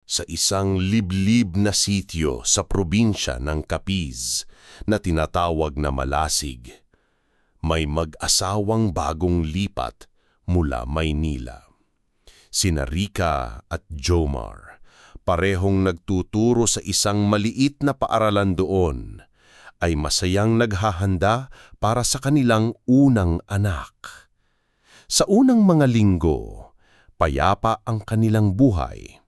sa isang liblib na sitio sa probinsya ng Capiz na tinatawag na Malasig. May mag-asawang bagong lipat mula Maynila. Sina Rica at Jomar, parehong nagtuturo sa isang maliit na paaralan doon, ay masayang naghahanda para sa kanilang unang anak. Sa unang mga linggo, payapa ang kanilang buhay.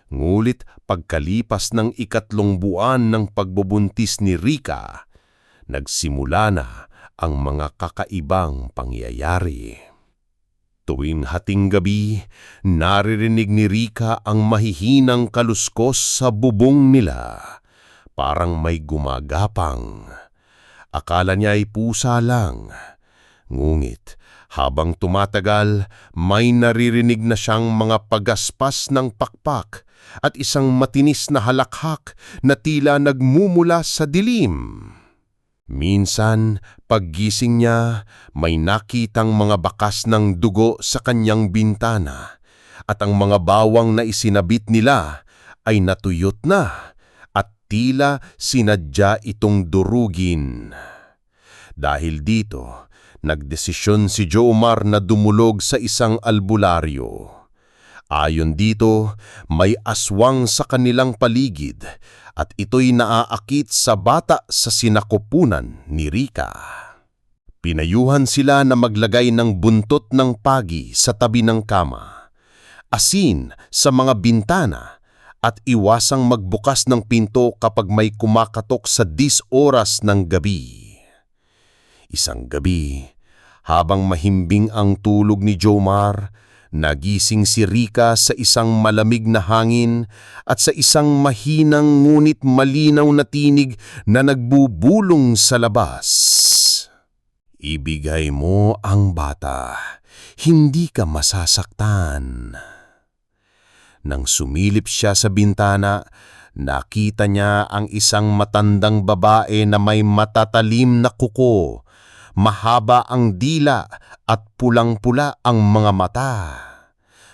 Ngulit pagkalipas ng 3 buwan ng pagbubuntis ni Rica, nagsimula na ang mga kakaibang pangyayari. Tuwing hating gabi, naririnig ni Rica ang mahihinang kaluskos sa bubong nila. Parang may gumagapang. Akala niya ay pusa lang. Ngunit habang tumatagal, may naririnig na siyang mga pagaspas ng pakpak at isang matinis na halakhak na tila nagmumula sa dilim. Minsan, paggising niya, may nakitang mga bakas ng dugo sa kanyang bintana at ang mga bawang na isinabit nila ay natuyot na at tila sinadya itong durugin. Dahil dito, nagdesisyon si Jomar na dumulog sa isang albularyo. Ayon dito, may aswang sa kanilang paligid at ito'y naaakit sa bata sa sinakupunan ni Rica. Pinayuhan sila na maglagay ng buntot ng pagi sa tabi ng kama, asin sa mga bintana at iwasang magbukas ng pinto kapag may kumakatok sa 10 oras ng gabi. Isang gabi, habang mahimbing ang tulog ni Jomar, nagising si Rica sa isang malamig na hangin at sa isang mahinang ngunit malinaw na tinig na nagbubulong sa labas. Ibigay mo ang bata, hindi ka masasaktan. Nang sumilip siya sa bintana, nakita niya ang isang matandang babae na may matatalim na kuko. Mahaba ang dila at pulang-pula ang mga mata.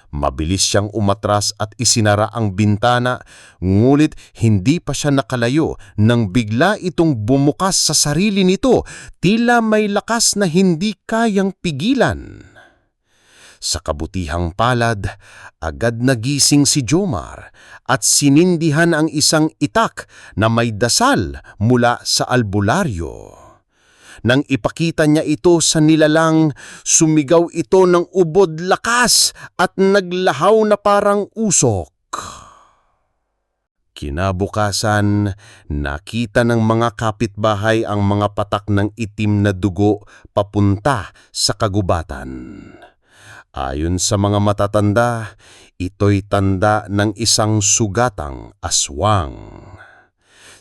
Mabilis siyang umatras at isinara ang bintana, ngulit hindi pa siya nakalayo nang bigla itong bumukas sa sarili nito, tila may lakas na hindi kayang pigilan. Sa kabutihang palad, agad nagising si Jomar at sinindihan ang isang itak na may dasal mula sa albularyo. Nang ipakita niya ito sa nilalang, sumigaw ito ng ubod lakas at naglahaw na parang usok. Kinabukasan, nakita ng mga kapitbahay ang mga patak ng itim na dugo papunta sa kagubatan. Ayon sa mga matatanda, ito'y tanda ng isang sugatang aswang.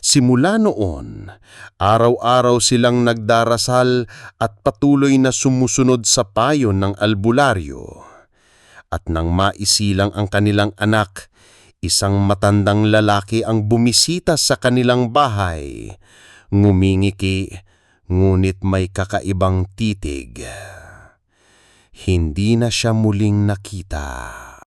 Simula noon, araw-araw silang nagdarasal at patuloy na sumusunod sa payo ng albularyo. At nang maisilang ang kanilang anak, isang matandang lalaki ang bumisita sa kanilang bahay. Ngumingiki, ngunit may kakaibang titig. Hindi na siya muling nakita.